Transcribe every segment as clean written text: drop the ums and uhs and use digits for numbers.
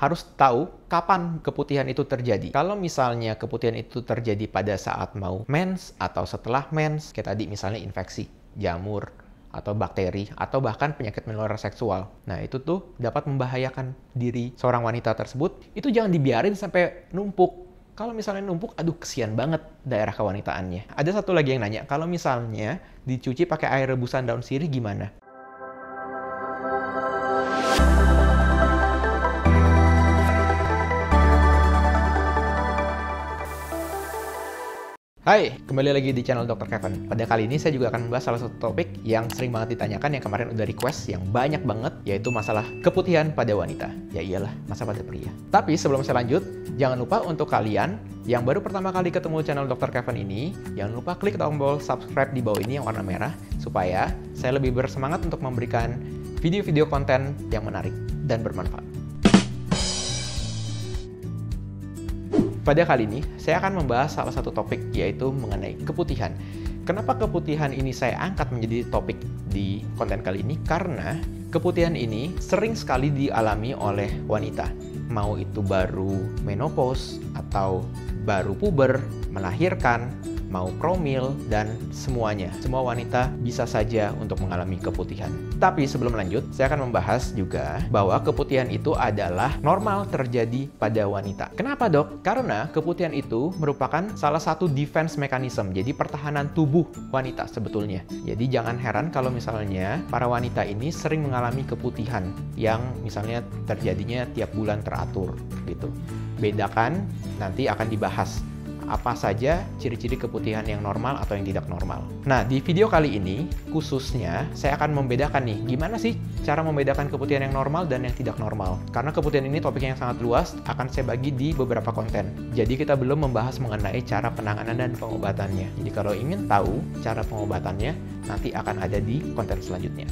harus tahu kapan keputihan itu terjadi. Kalau misalnya keputihan itu terjadi pada saat mau mens atau setelah mens, kayak tadi misalnya infeksi, jamur, atau bakteri, atau bahkan penyakit menular seksual. Nah, itu tuh dapat membahayakan diri seorang wanita tersebut. Itu jangan dibiarin sampai numpuk. Kalau misalnya numpuk, aduh kesian banget daerah kewanitaannya. Ada satu lagi yang nanya, kalau misalnya dicuci pakai air rebusan daun sirih gimana? Hai, kembali lagi di channel Dr. Kevin. Pada kali ini saya juga akan membahas salah satu topik yang sering banget ditanyakan, yang kemarin udah request, yang banyak banget, yaitu masalah keputihan pada wanita. Ya iyalah, masa pada pria. Tapi sebelum saya lanjut, jangan lupa untuk kalian yang baru pertama kali ketemu channel Dr. Kevin ini, jangan lupa klik tombol subscribe di bawah ini yang warna merah, supaya saya lebih bersemangat untuk memberikan video-video konten yang menarik dan bermanfaat. Pada kali ini, saya akan membahas salah satu topik, yaitu mengenai keputihan. Kenapa keputihan ini saya angkat menjadi topik di konten kali ini? Karena keputihan ini sering sekali dialami oleh wanita. Mau itu baru menopause, atau baru puber, melahirkan, mau promil, dan semuanya. Semua wanita bisa saja untuk mengalami keputihan. Tapi sebelum lanjut, saya akan membahas juga bahwa keputihan itu adalah normal terjadi pada wanita. Kenapa dok? Karena keputihan itu merupakan salah satu defense mechanism, jadi pertahanan tubuh wanita sebetulnya. Jadi jangan heran kalau misalnya para wanita ini sering mengalami keputihan yang misalnya terjadinya tiap bulan teratur gitu. Bedakan, nanti akan dibahas apa saja ciri-ciri keputihan yang normal atau yang tidak normal. Nah, di video kali ini khususnya saya akan membedakan nih, gimana sih cara membedakan keputihan yang normal dan yang tidak normal. Karena keputihan ini topiknya yang sangat luas, akan saya bagi di beberapa konten. Jadi kita belum membahas mengenai cara penanganan dan pengobatannya. Jadi kalau ingin tahu cara pengobatannya, nanti akan ada di konten selanjutnya.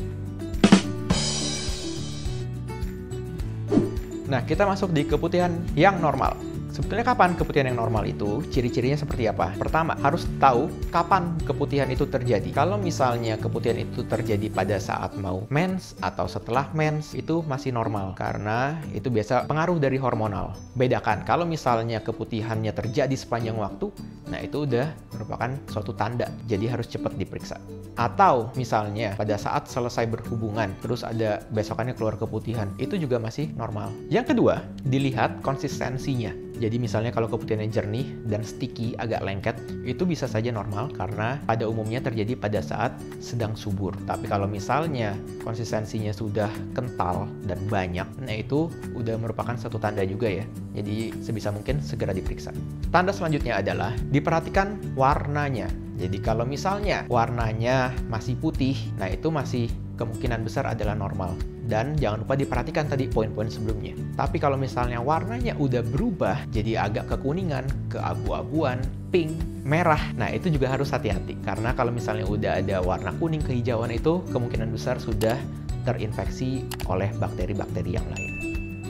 Nah, kita masuk di keputihan yang normal. Sebetulnya kapan keputihan yang normal itu? Ciri-cirinya seperti apa? Pertama, harus tahu kapan keputihan itu terjadi. Kalau misalnya keputihan itu terjadi pada saat mau mens atau setelah mens, itu masih normal karena itu biasa pengaruh dari hormonal. Bedakan, kalau misalnya keputihannya terjadi sepanjang waktu, nah itu udah merupakan suatu tanda, jadi harus cepat diperiksa. Atau misalnya pada saat selesai berhubungan, terus ada besokannya keluar keputihan, itu juga masih normal. Yang kedua, dilihat konsistensinya. Jadi misalnya kalau keputihannya jernih dan sticky, agak lengket, itu bisa saja normal karena pada umumnya terjadi pada saat sedang subur. Tapi kalau misalnya konsistensinya sudah kental dan banyak, nah itu udah merupakan satu tanda juga ya. Jadi sebisa mungkin segera diperiksa. Tanda selanjutnya adalah diperhatikan warnanya. Jadi kalau misalnya warnanya masih putih, nah itu masih kemungkinan besar adalah normal. Dan jangan lupa diperhatikan tadi poin-poin sebelumnya. Tapi kalau misalnya warnanya udah berubah, jadi agak kekuningan, keabu-abuan, pink, merah, nah itu juga harus hati-hati. Karena kalau misalnya udah ada warna kuning kehijauan itu, kemungkinan besar sudah terinfeksi oleh bakteri-bakteri yang lain.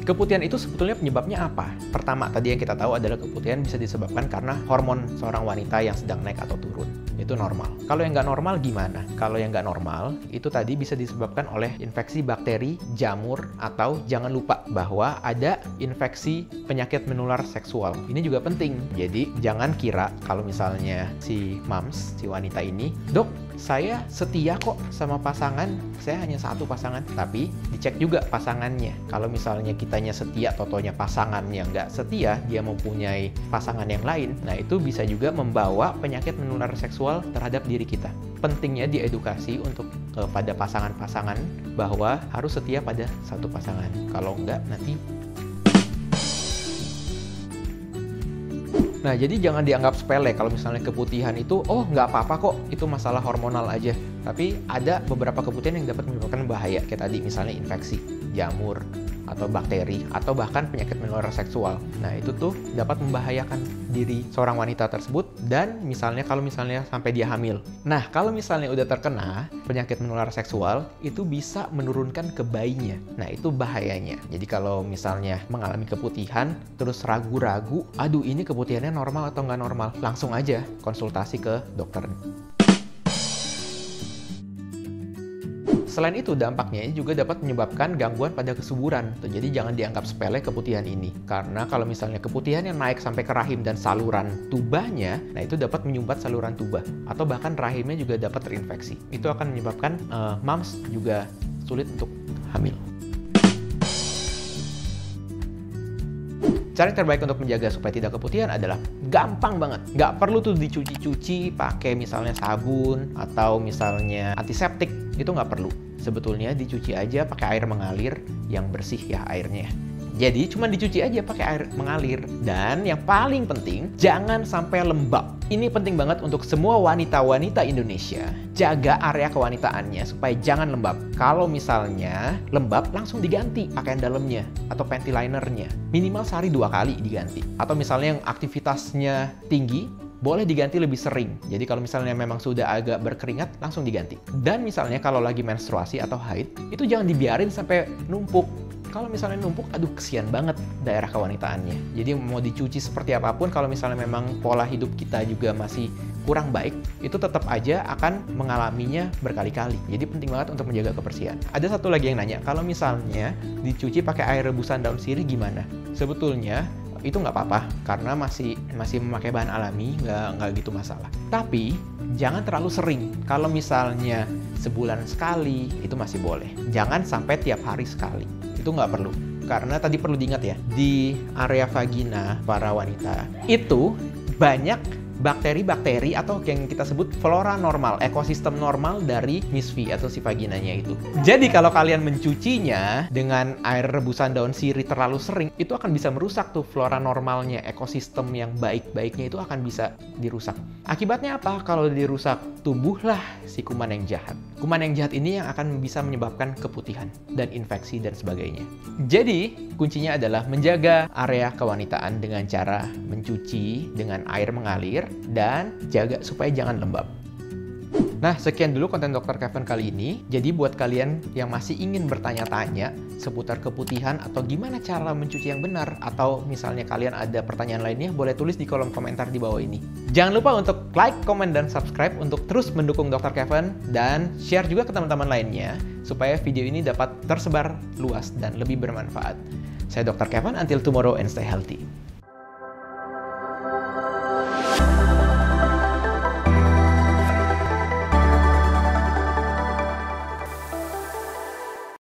Keputihan itu sebetulnya penyebabnya apa? Pertama, tadi yang kita tahu adalah keputihan bisa disebabkan karena hormon seorang wanita yang sedang naik atau turun. Itu normal. Kalau yang nggak normal gimana? Kalau yang nggak normal, itu tadi bisa disebabkan oleh infeksi bakteri, jamur, atau jangan lupa bahwa ada infeksi penyakit menular seksual. Ini juga penting. Jadi, jangan kira kalau misalnya si mams, si wanita ini, dok, saya setia kok sama pasangan, saya hanya satu pasangan. Tapi dicek juga pasangannya. Kalau misalnya kitanya setia, totonya pasangannya nggak setia, dia mempunyai pasangan yang lain, nah itu bisa juga membawa penyakit menular seksual terhadap diri kita. Pentingnya diedukasi untuk pada pasangan-pasangan bahwa harus setia pada satu pasangan. Kalau enggak, nanti. Nah, jadi jangan dianggap sepele kalau misalnya keputihan itu, oh nggak apa-apa kok, itu masalah hormonal aja. Tapi ada beberapa keputihan yang dapat menyebabkan bahaya, kayak tadi misalnya infeksi, jamur, atau bakteri, atau bahkan penyakit menular seksual. Nah, itu tuh dapat membahayakan diri seorang wanita tersebut, dan misalnya kalau misalnya sampai dia hamil. Nah, kalau misalnya udah terkena penyakit menular seksual, itu bisa menurunkan ke bayinya. Nah, itu bahayanya. Jadi kalau misalnya mengalami keputihan, terus ragu-ragu, aduh ini keputihannya normal atau nggak normal, langsung aja konsultasi ke dokter. Selain itu, dampaknya juga dapat menyebabkan gangguan pada kesuburan. Jadi jangan dianggap sepele keputihan ini. Karena kalau misalnya keputihan yang naik sampai ke rahim dan saluran tubanya, nah itu dapat menyumbat saluran tuba. Atau bahkan rahimnya juga dapat terinfeksi. Itu akan menyebabkan moms juga sulit untuk hamil. Cara terbaik untuk menjaga supaya tidak keputihan adalah gampang banget. Nggak perlu tuh dicuci-cuci pakai misalnya sabun atau misalnya antiseptik. Itu nggak perlu. Sebetulnya dicuci aja pakai air mengalir yang bersih ya airnya. Jadi cuma dicuci aja pakai air mengalir. Dan yang paling penting, jangan sampai lembab. Ini penting banget untuk semua wanita-wanita Indonesia. Jaga area kewanitaannya supaya jangan lembab. Kalau misalnya lembab, langsung diganti pakaian dalamnya atau panty linernya. Minimal sehari 2 kali diganti. Atau misalnya yang aktivitasnya tinggi, boleh diganti lebih sering. Jadi kalau misalnya memang sudah agak berkeringat, langsung diganti. Dan misalnya kalau lagi menstruasi atau haid, itu jangan dibiarin sampai numpuk. Kalau misalnya numpuk, aduh kesian banget daerah kewanitaannya. Jadi mau dicuci seperti apapun, kalau misalnya memang pola hidup kita juga masih kurang baik, itu tetap aja akan mengalaminya berkali-kali. Jadi penting banget untuk menjaga kebersihan. Ada satu lagi yang nanya, kalau misalnya dicuci pakai air rebusan daun sirih gimana? Sebetulnya itu nggak apa-apa, karena masih memakai bahan alami, nggak gitu masalah. Tapi jangan terlalu sering. Kalau misalnya sebulan sekali, itu masih boleh. Jangan sampai tiap hari sekali. Itu nggak perlu. Karena tadi perlu diingat ya, di area vagina para wanita, itu banyak bakteri-bakteri atau yang kita sebut flora normal, ekosistem normal dari misfi atau si vaginanya itu. Jadi kalau kalian mencucinya dengan air rebusan daun sirih terlalu sering, itu akan bisa merusak tuh flora normalnya, ekosistem yang baik-baiknya itu akan bisa dirusak. Akibatnya apa? Kalau dirusak, tumbuhlah si kuman yang jahat. Kuman yang jahat ini yang akan bisa menyebabkan keputihan dan infeksi dan sebagainya. Jadi, kuncinya adalah menjaga area kewanitaan dengan cara mencuci dengan air mengalir dan jaga supaya jangan lembab. Nah, sekian dulu konten Dr. Kevin kali ini. Jadi buat kalian yang masih ingin bertanya-tanya seputar keputihan atau gimana cara mencuci yang benar, atau misalnya kalian ada pertanyaan lainnya, boleh tulis di kolom komentar di bawah ini. Jangan lupa untuk like, comment, dan subscribe untuk terus mendukung Dr. Kevin, dan share juga ke teman-teman lainnya supaya video ini dapat tersebar luas dan lebih bermanfaat. Saya Dr. Kevin, until tomorrow and stay healthy.